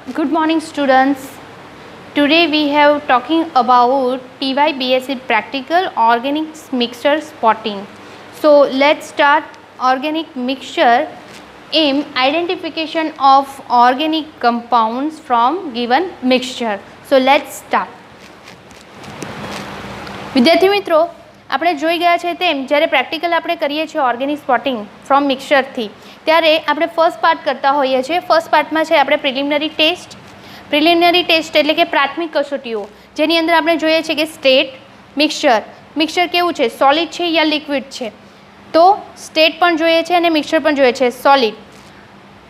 Good morning, students. Today we have talking about TYBSc practical organic mixture spotting. So let's start organic mixture. Aim identification of organic compounds from given mixture. So let's start. વિદ્યાર્થી મિત્રો, આપણે જોઈ ગયા છે તેમ જ્યારે practical આપણે કરીએ છીએ ઓર્ગેનિક સ્પોટિંગ ફ્રોમ મિક્સચરથી, ત્યારે આપણે ફર્સ્ટ પાર્ટ કરતા હોઈએ છીએ. ફર્સ્ટ પાર્ટમાં છે આપણે પ્રિલિમિનરી ટેસ્ટ એટલે કે પ્રાથમિક કસોટીઓ, જેની અંદર આપણે જોઈએ છીએ કે સ્ટેટ, મિક્સચર કેવું છે, સોલિડ છે યા લિક્વિડ છે. તો સ્ટેટ પણ જોઈએ છે અને મિક્સચર પણ જોઈએ છે. સોલિડ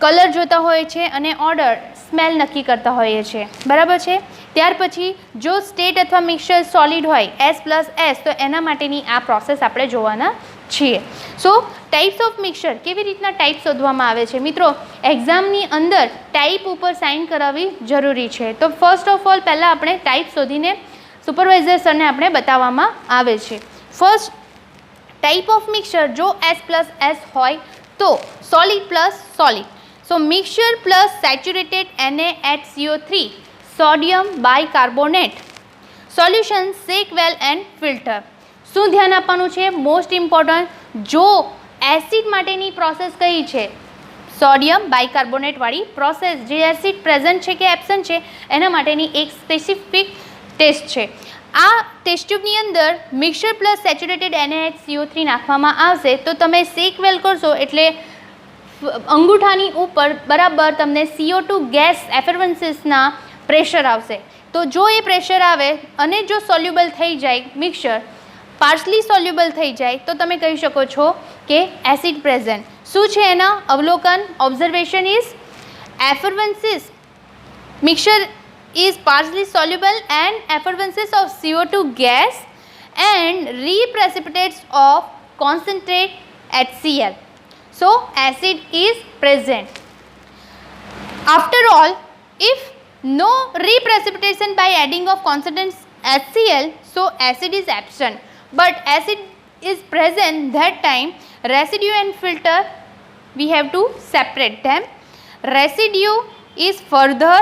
કલર જોતા હોય છે અને ઓર્ડર સ્મેલ નક્કી કરતા હોઈએ છીએ, બરાબર છે. ત્યાર પછી જો સ્ટેટ અથવા મિક્સચર સોલિડ હોય S+S, તો એના માટેની આ પ્રોસેસ આપણે જોવાના છીએ. સો ટાઈપ્સ ઓફ મિક્સચર, કેવી રીતના ટાઈપ શોધવામાં આવે છે મિત્રો, એક્ઝામની અંદર ટાઈપ ઉપર સાઇન કરાવવી જરૂરી છે. તો ફર્સ્ટ ઓફ ઓલ પહેલાં આપણે ટાઈપ શોધીને સુપરવાઇઝર સરને આપણે બતાવવામાં આવે છે. ફર્સ્ટ ટાઈપ ઓફ મિક્સચર જો S+S હોય તો solid plus solid. So mixture plus saturated NaHCO3 sodium bicarbonate solution shake well and filter. શું ધ્યાન આપવાનું છે, મોસ્ટ ઇમ્પોર્ટન્ટ, જો એસિડ માટેની પ્રોસેસ કઈ છે, સોડિયમ બાયકાર્બોનેટવાળી પ્રોસેસ, જે એસિડ પ્રેઝન્ટ છે કે એબસન્ટ છે એના માટેની એક સ્પેસિફિક ટેસ્ટ છે. આ ટેસ્ટ ટ્યુબની અંદર મિક્સચર પ્લસ સેચ્યુરેટેડ NaHCO3 નાખવામાં આવશે તો તમે શેક વેલ કરશો એટલે અંગૂઠાની ઉપર બરાબર તમને CO2 ગેસ એફરવન્સીસના પ્રેશર આવશે. તો જો એ પ્રેશર આવે અને જો સોલ્યુબલ થઈ જાય મિક્સચર, પાર્શલી સોલ્યુબલ થઈ જાય, તો તમે કહી શકો છો કે એસિડ પ્રેઝન્ટ. શું છે એના અવલોકન, observation is effervescence mixture is partially soluble and effervescence of CO2 gas and reprecipitates of concentrate HCl. So acid is present. After all, if no reprecipitation by adding of concentrate HCl, so acid is absent. But acid is present, that time residue and filter we have to separate them. Residue is further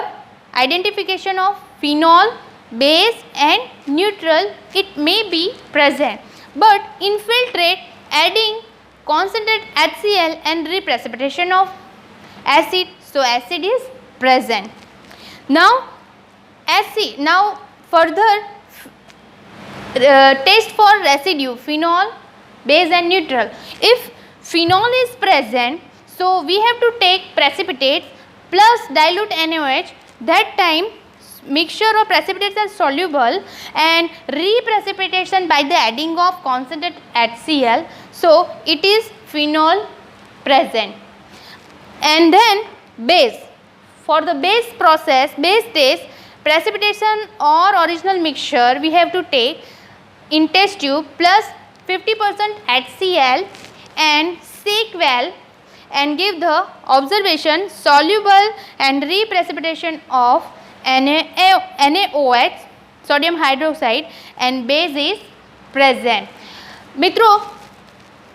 identification of phenol, base and neutral, it may be present, but infiltrate adding concentrate HCl and reprecipitation of acid, so acid is present. Now further test for residue, phenol, base and neutral. If phenol is present, so we have to take precipitates plus dilute NaOH. That time mixture or precipitates are soluble and reprecipitation by the adding of concentrate HCl, so it is phenol present. And then base, for the base process, base test, precipitation or original mixture we have to take in test tube plus 50% HCl and shake well and give the observation soluble and reprecipitation of NaOH, sodium hydroxide, and base is present. મિત્રો,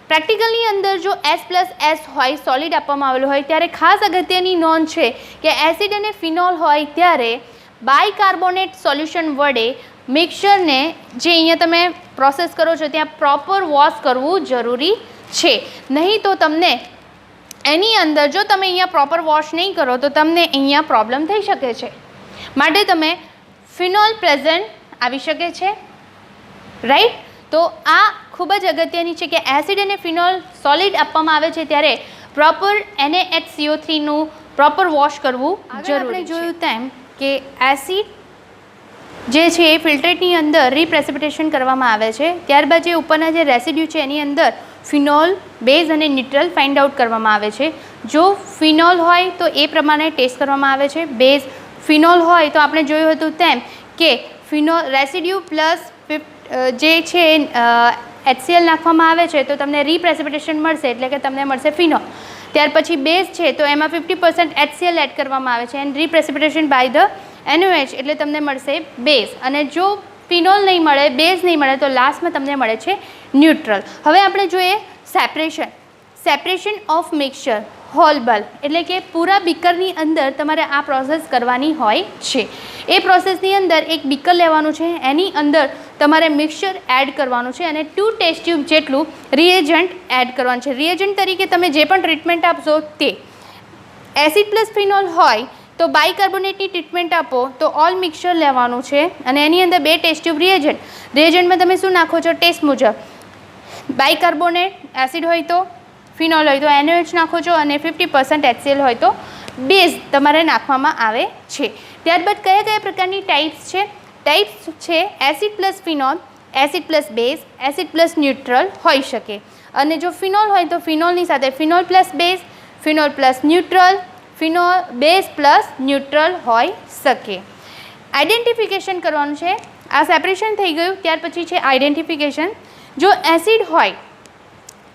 પ્રેક્ટિકલની અંદર જો S+S હોય, solid આપવામાં આવેલું હોય, ત્યારે ખાસ અગત્યની નોંધ છે કે એસિડ અને ફિનોલ હોય ત્યારે બાયકાર્બોનેટ સોલ્યુશન વડે મિક્સચરને જે અહીંયા તમે પ્રોસેસ કરો છો ત્યાં પ્રોપર વોશ કરવું જરૂરી છે. નહીં તો તમને એની અંદર જો તમે અહીંયા પ્રોપર વોશ નહીં કરો તો તમને અહીંયા પ્રોબ્લેમ થઈ શકે છે. માટે તમે ફિનોલ પ્રેઝન્ટ આવી શકે છે, રાઈટ. તો આ ખૂબ જ અગત્યની છે કે એસિડ અને ફિનોલ સોલિડ આપવામાં આવે છે ત્યારે પ્રોપર NaHCO3નું પ્રોપર વોશ કરવું જરૂરી. જોયું તેમ કે એસિડ જે છે એ ફિલ્ટરેટની અંદર રીપ્રેસિપિટેશન કરવામાં આવે છે, ત્યારબાદ જે ઉપરના જે રેસિડ્યુ છે એની અંદર ફિનોલ, બેઝ અને ન્યુટ્રલ ફાઇન્ડ આઉટ કરવામાં આવે છે. જો ફિનોલ હોય તો એ પ્રમાણે ટેસ્ટ કરવામાં આવે છે. બેઝ ફિનોલ હોય તો આપણે જોયું હતું તેમ કે ફિનોલ રેસિડ્યુ પ્લસ જે છે HCl નાખવામાં આવે છે તો તમને રીપ્રેસિપિટેશન મળશે, એટલે કે તમને મળશે ફિનોલ. ત્યાર પછી બેઝ છે તો એમાં 50% HCl એડ કરવામાં આવે છે એન્ડ રીપ્રેસિપિટેશન બાય ધ NaOH, એટલે તમને મળશે બેઝ. અને જો ફિનોલ નહીં મળે, બેઝ નહીં મળે, તો લાસ્ટમાં તમને મળે છે ન્યુટ્રલ. હવે આપણે જોઈએ separation of mixture. Whole bulb, એટલે કે પૂરા બીકરની અંદર તમારે આ પ્રોસેસ કરવાની હોય છે. એ પ્રોસેસની અંદર એક બીકર લેવાનું છે, એની અંદર તમારે મિક્સચર એડ કરવાનું છે અને 2 ટેસ્ટ ટ્યુબ જેટલું રિએજન્ટ એડ કરવાનું છે. રિએજન્ટ તરીકે તમે જે પણ ટ્રીટમેન્ટ આપશો તે એસિડ પ્લસ ફિનોલ હોય તો બાયકાર્બોનેટની ટ્રીટમેન્ટ આપો તો ઓલ મિક્સચર લેવાનું છે અને એની અંદર 2 ટેસ્ટ ટ્યુબ રિએજન્ટમાં તમે શું નાખો છો ટેસ્ટ મુજબ. બાયકાર્બોનેટ એસિડ હોય તો, ફિનોલ હોય તો NaOH નાખો છો અને 50% HCl હોય તો બેઝ તમારે નાખવામાં આવે છે. ત્યારબાદ કયા કયા પ્રકારની ટાઈપ્સ છે? ટાઈપ્સ છે acid plus phenol, acid plus base, acid plus neutral હોઈ શકે. અને જો ફિનોલ હોય તો ફિનોલની સાથે phenol plus base, phenol plus neutral, phenol base plus neutral હોઈ શકે. આઈડેન્ટિફિકેશન કરવાનું છે. આ સેપરેશન થઈ ગયું. ત્યાર પછી છે આઈડેન્ટિફિકેશન. જો એસિડ હોય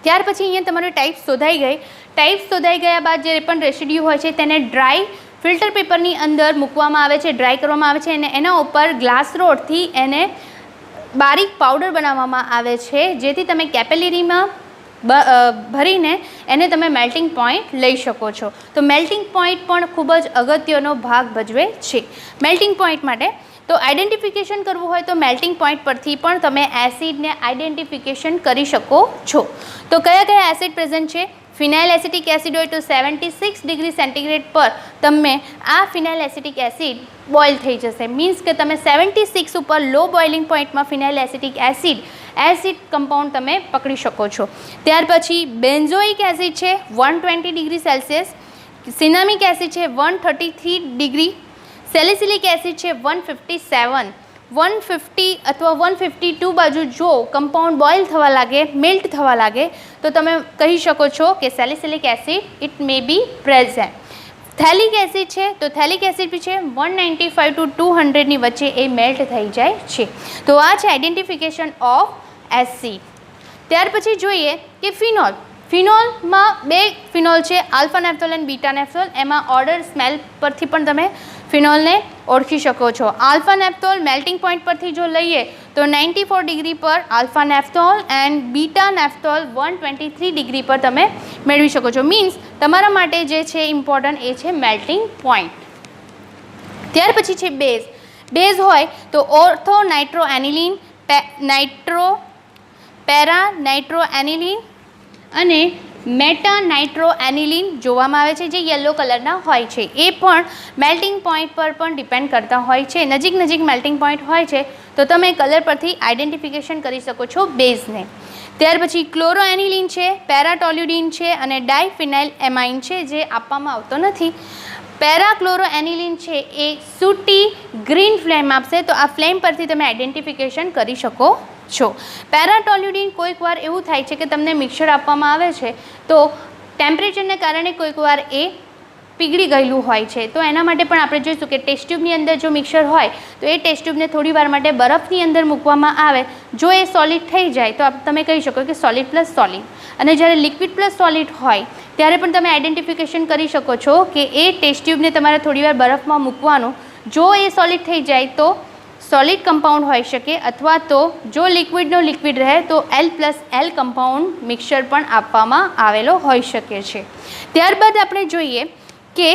ત્યાર પછી અહીંયા તમારી ટાઈપ શોધાઈ ગઈ. ટાઈપ શોધાઈ ગયા બાદ જે પણ રેસિડ્યુ હોય છે તેને ડ્રાય ફિલ્ટર પેપરની અંદર મૂકવામાં આવે છે, ડ્રાય કરવામાં આવે છે અને એના ઉપર ગ્લાસ રોડથી એને બારીક પાવડર બનાવવામાં આવે છે, જેથી તમે કેપિલરીમાં ભરીને એને તમે મેલ્ટિંગ પોઈન્ટ લઈ શકો છો. તો મેલ્ટિંગ પોઈન્ટ પણ ખૂબ જ અગત્યનો ભાગ ભજવે છે. મેલ્ટિંગ પોઈન્ટ માટે તો આઈડેન્ટિફિકેશન કરવું હોય તો મેલ્ટિંગ પોઈન્ટ પરથી પણ તમે એસિડને આઈડેન્ટિફિકેશન કરી શકો છો. તો કયા કયા એસિડ પ્રેઝન્ટ છે? ફિનાઇલ એસિટિક એસિડ હોય તો 76 ડિગ્રી સેન્ટીગ્રેડ પર તમે આ ફિનાઇલ એસિટિક એસિડ બોઇલ થઈ જશે. મીન્સ કે તમે 76 ઉપર લો બોઇલિંગ પોઈન્ટમાં ફિનાઇલ એસિટિક એસિડ કમ્પાઉન્ડ તમે પકડી શકો છો. ત્યાર પછી બેન્ઝોઇક એસિડ છે 120 ડિગ્રી સેલ્સિયસ, સિનામિક એસિડ છે 133 ડિગ્રી, સેલિસિલિક એસિડ છે 157, 150 અથવા 152 બાજુ જો કમ્પાઉન્ડ બોઇલ થવા લાગે, મેલ્ટ થવા લાગે તો તમે કહી શકો છો કે salicylic acid it may be present. Phthalic acid છે તો થેલિક એસિડ બી છે 195 ટુ 200 ની વચ્ચે એ મેલ્ટ થઈ જાય છે. તો આ છે આઈડેન્ટિફિકેશન ઓફ એસિડ. ત્યાર પછી જોઈએ કે ફિનોલ. ફિનોલમાં 2 ફિનોલ છે, આલ્ફા નેપ્થોલ અને બીટા નેપ્થોલ. એમાં ઓર્ડર સ્મેલ પરથી પણ તમે ફિનોલને ઓળખી શકો છો. આલ્ફા નેપ્થોલ મેલ્ટિંગ પોઈન્ટ પરથી જો લઈએ તો 94 ડિગ્રી પર આલ્ફા નેપ્થોલ એન્ડ બીટા નેપ્થોલ 123 ડિગ્રી પર તમે મેળવી શકો છો. મીન્સ તમારા માટે જે છે ઇમ્પોર્ટન્ટ એ છે મેલ્ટિંગ પોઈન્ટ. ત્યાર પછી છે બેઝ. બેઝ હોય તો ortho nitro aniline, para nitro aniline અને મેટા નાઇટ્રો એનિલિન જોવામાં આવે છે, જે યલો કલરના હોય છે. એ પણ મેલ્ટિંગ પોઈન્ટ પર પણ ડિપેન્ડ કરતા હોય છે. નજીક મેલ્ટિંગ પોઈન્ટ હોય છે તો તમે કલર પરથી આઈડેન્ટિફિકેશન કરી શકો છો બેઝને. ત્યાર પછી ક્લોરો એનિલિન છે, પેરાટોલ્યુડિન છે અને ડાયફિનાઇલ એમાઇન છે, જે આપવામાં આવતો નથી. પેરાક્લોરો એનિલિન છે એ સૂટી ગ્રીન ફ્લેમ આપશે, તો આ ફ્લેમ પરથી તમે આઈડેન્ટિફિકેશન કરી શકો છો. પેરાટોલ્યુડિન કોઈક વાર એવું થાય છે કે તમને મિક્સર આપવામાં આવે છે તો ટેમ્પરેચરને કારણે કોઈક વાર એ પીગળી ગયેલું હોય છે, તો એના માટે પણ આપણે જોઈશું કે ટેસ્ટ ટ્યુબની અંદર જો મિક્સર હોય તો એ ટેસ્ટ ટ્યુબને થોડી વાર માટે બરફની અંદર મૂકવામાં આવે. જો એ સોલિડ થઈ જાય તો તમે કહી શકો કે સોલિડ પ્લસ સોલિડ. અને જ્યારે લિક્વિડ પ્લસ સોલિડ હોય ત્યારે પણ તમે આઈડેન્ટિફિકેશન કરી શકો છો કે એ ટેસ્ટ ટ્યુબને તમારે થોડીવાર બરફમાં મૂકવાનું. જો એ સોલિડ થઈ જાય તો સોલિડ કમ્પાઉન્ડ હોઈ શકે, અથવા તો જો લિક્વિડનો લિક્વિડ રહે તો L+L કમ્પાઉન્ડ મિક્સચર પણ આપવામાં આવેલો હોઈ શકે છે. ત્યારબાદ આપણે જોઈએ કે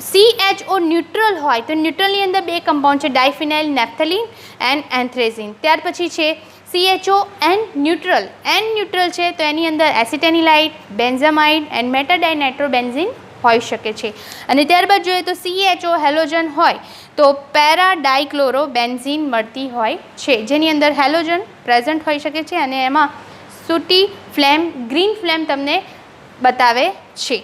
CHO ન્યુટ્રલ હોય તો ન્યુટ્રલની અંદર 2 કમ્પાઉન્ડ છે, ડાયફિનાઇલ નેપ્થેલિન એન્ડ એન્થ્રેઝિન. ત્યાર પછી છે CHO N neutral. N neutral છે તો એની અંદર એસિટેનિલાઇટ, બેન્ઝામાઇડ એન્ડ મેટાડાઇનાઇટ્રોબેન્ઝીન હોઈ શકે છે. અને ત્યારબાદ જોઈએ તો CHO હેલોજન હોય તો પેરાડાઇક્લોરોબેન્ઝીન મળતી હોય છે, જેની અંદર હેલોજન પ્રેઝન્ટ હોઈ શકે છે અને એમાં સૂટી ફ્લેમ, ગ્રીન ફ્લેમ તમને બતાવે છે.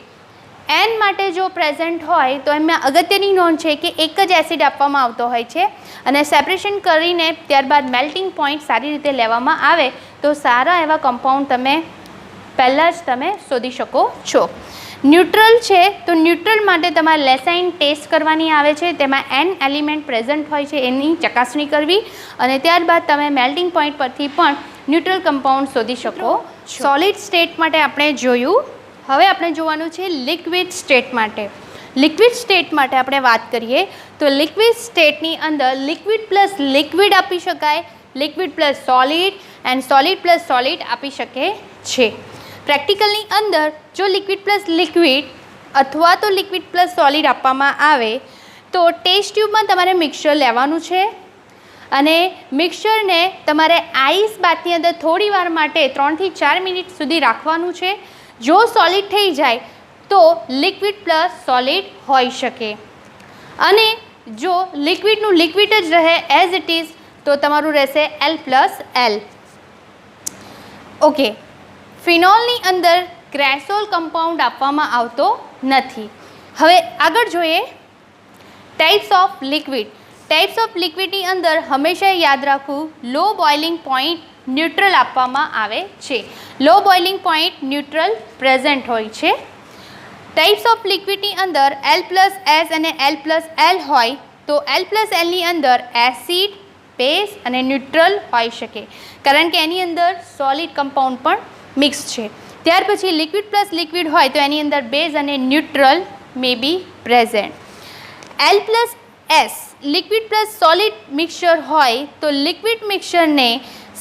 N માટે જો પ્રેઝન્ટ હોય તો એમાં અગત્યની નોંધ છે કે એક જ એસિડ આપવામાં આવતો હોય છે અને સેપરેશન કરીને ત્યારબાદ મેલ્ટિંગ પોઈન્ટ સારી રીતે લેવામાં આવે તો સારા એવા કમ્પાઉન્ડ તમે પહેલાં જ તમે શોધી શકો છો. ન્યુટ્રલ છે તો ન્યુટ્રલ માટે તમારે લેસાઇન ટેસ્ટ કરવાની આવે છે, તેમાં N એલિમેન્ટ પ્રેઝન્ટ હોય છે એની ચકાસણી કરવી અને ત્યારબાદ તમે મેલ્ટિંગ પોઈન્ટ પરથી પણ ન્યુટ્રલ કમ્પાઉન્ડ શોધી શકો. સોલિડ સ્ટેટ માટે આપણે જોયું. હવે આપણે જોવાનું છે લિક્વિડ સ્ટેટ માટે. લિક્વિડ સ્ટેટ માટે આપણે વાત કરીએ તો લિક્વિડ સ્ટેટની અંદર લિક્વિડ પ્લસ લિક્વિડ આપી શકાય, liquid plus solid and solid plus solid આપી શકે છે. પ્રેક્ટિકલની અંદર જો લિક્વિડ પ્લસ લિક્વિડ અથવા તો લિક્વિડ પ્લસ સોલિડ આપવામાં આવે તો ટેસ્ટ ટ્યુબમાં તમારે મિક્સચર લેવાનું છે અને મિક્સચરને તમારે આઈસ બાથની અંદર થોડી વાર માટે 3 થી 4 મિનિટ સુધી રાખવાનું છે. જો સોલિડ થઈ જાય તો લિક્વિડ પ્લસ સોલિડ હોઈ શકે અને જો લિક્વિડનું લિક્વિડ જ રહે એઝ ઇટ ઇઝ તો તમારું રહેશે L+L. ઓકે, ફિનોલની અંદર ક્રેસોલ કમ્પાઉન્ડ આપવામાં આવતો નથી. હવે આગળ જોઈએ types of liquid. Types of લિક્વિડની અંદર હંમેશા યાદ રાખવું લો બોઇલિંગ પોઈન્ટ ન્યુટ્રલ આપવામાં આવે છે. લો બોઇલિંગ પોઈન્ટ ન્યુટ્રલ પ્રેઝન્ટ હોય છે. ટાઈપ્સ ઓફ લિક્વિડની અંદર L+S અને L+L હોય તો L+Lની અંદર એસિડ, બેઝ અને ન્યુટ્રલ હોઈ શકે કારણ કે એની અંદર સોલિડ કમ્પાઉન્ડ પણ મિક્સ છે. ત્યાર પછી લિક્વિડ પ્લસ લિક્વિડ હોય તો એની અંદર બેઝ અને neutral may be present. L+S liquid plus solid mixture હોય તો લિક્વિડ મિક્સચરને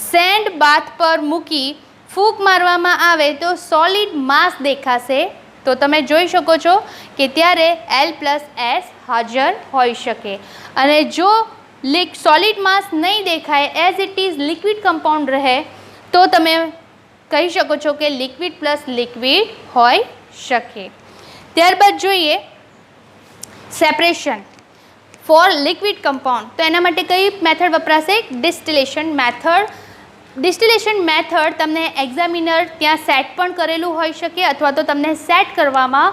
સેન્ડ બાથ પર મૂકી ફૂંક મારવામાં આવે તો સોલિડ માસ દેખાશે. તો તમે જોઈ શકો છો કે ત્યારે L+S હાજર હોઈ શકે અને જો સોલિડ માસ નહીં દેખાય as it is liquid compound રહે તો તમે કહી શકો છો કે લિક્વિડ પ્લસ લિક્વિડ હોઈ શકે. ત્યારબાદ જોઈએ સેપરેશન ફોર લિક્વિડ કમ્પાઉન્ડ. તો એના માટે કઈ મેથડ વપરાશે? Distillation method. ડિસ્ટિલેશન મેથડ તમને એક્ઝામિનર ત્યાં સેટ પણ કરેલું હોઈ શકે અથવા તો તમને સેટ કરવામાં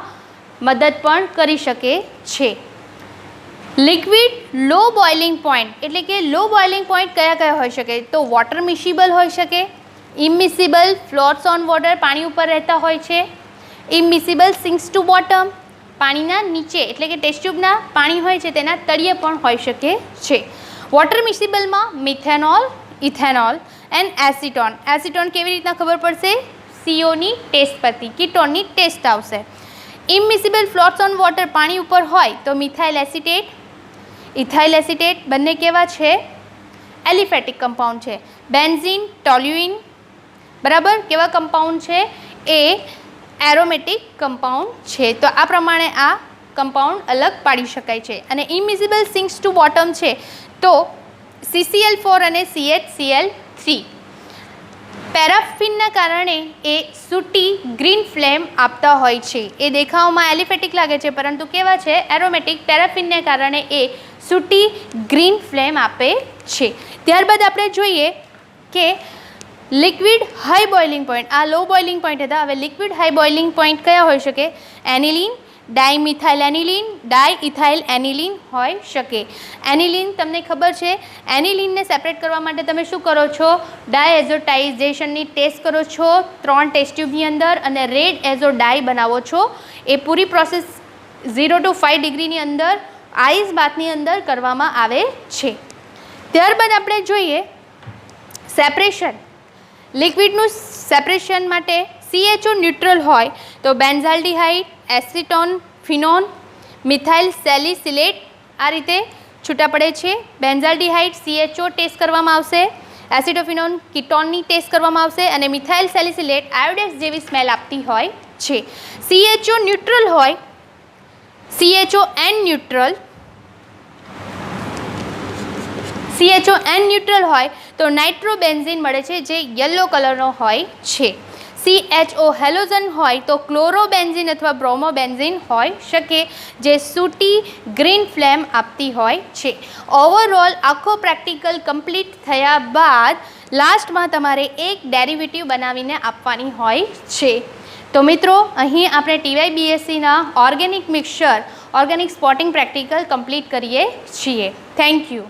મદદ પણ કરી શકે છે. લિક્વિડ લો બોઇલિંગ પોઈન્ટ એટલે કે લો બોઇલિંગ પોઈન્ટ કયા કયા હોઈ શકે? તો વોટર મિસિબલ હોઈ શકે, ઇમિસિબલ ફ્લોટ્સ ઓન વોટર પાણી ઉપર રહેતા હોય છે, ઇમિસિબલ સિંક્સ ટુ બોટમ પાણીના નીચે એટલે કે ટેસ્ટ ટ્યુબના પાણી હોય છે તેના તળિયે પણ હોઈ શકે છે. વોટર મિસિબલમાં methanol, ethanol and acetone. Acetone કેવી રીતના ખબર પડશે? CO ની ટેસ્ટ પરથી, કીટોનની ટેસ્ટ આવશે. ઇમિસિબલ ફ્લોટ્સ ઓન વોટર પાણી ઉપર હોય તો મિથાઇલ એસિટેટ, ઇથાઇલ એસિટેટ બંને કેવા છે? એલિફેટિક કમ્પાઉન્ડ છે. બેન્ઝીન, ટોલ્યુઇન બરાબર કેવા કમ્પાઉન્ડ છે? એ એરોમેટિક કમ્પાઉન્ડ છે. તો આ પ્રમાણે આ કમ્પાઉન્ડ અલગ પાડી શકાય છે. અને ઇમિસિબલ સિંક્સ ટુ બોટમ છે તો CCl4 અને CHCl3. પેરાફિનના કારણે એ સૂટી ગ્રીન ફ્લેમ આપતા હોય છે. એ દેખાવમાં એલિફેટિક લાગે છે પરંતુ કેવા છે? એરોમેટિક. પેરાફિનને કારણે એ સૂટી ગ્રીન ફ્લેમ આપે છે. ત્યારબાદ આપણે જોઈએ કે લિક્વિડ હાઈ બોઇલિંગ પોઈન્ટ. આ લો બોઇલિંગ પોઈન્ટ હતા. હવે લિક્વિડ હાઈ બોઇલિંગ પોઈન્ટ કયા હોઈ શકે? એનિલિન, ડાયમિથાઇલ એનિલિન, ડાયઇથાઇલ એનિલિન હોઈ શકે. એનિલિન તમને ખબર છે, એનિલિનને સેપરેટ કરવા માટે તમે શું કરો છો? ડાયએઝોટાઇઝેશનની ટેસ્ટ કરો છો 3 ટેસ્ટ ટ્યુબની અંદર અને રેડ એઝો ડાય બનાવો છો. એ પૂરી પ્રોસેસ 0 to 5 ડિગ્રીની અંદર આઈસ બાથની અંદર કરવામાં આવે છે. ત્યારબાદ આપણે જોઈએ સેપરેશન. લિક્વિડનું સેપરેશન માટે CHO ન્યુટ્રલ હોય તો બેન્ઝાલ્ડિહાઇડ, એસિટોન, ફિનોન, મિથાઇલ સેલિસિલેટ આ રીતે છૂટા પડે છે. બેન્ઝાલ્ડિહાઇડ CHO ટેસ્ટ કરવામાં આવશે, એસિટોફિનોન કીટોનની ટેસ્ટ કરવામાં આવશે અને મિથાઇલ સેલિસિલેટ આયોડેક્સ જેવી સ્મેલ આપતી હોય છે. CHO ન્યુટ્રલ હોય, CHON ન્યુટ્રલ હોય તો નાઇટ્રોબેન્ઝીન મળે છે જે યલો કલરનો હોય છે. CHO હેલોજન હોય તો ક્લોરોબેન્ઝીન અથવા બ્રોમોબેન્ઝીન હોઈ શકે જે સૂટી ગ્રીન ફ્લેમ આપતી હોય છે. ઓવરઓલ આખો પ્રેક્ટિકલ કમ્પ્લીટ થયા બાદ લાસ્ટમાં તમારે એક ડેરિવેટિવ બનાવીને આપવાની હોય છે. તો મિત્રો અહીં આપણે TYBSCના organic mixture, organic spotting practical complete કરીએ છીએ. Thank you.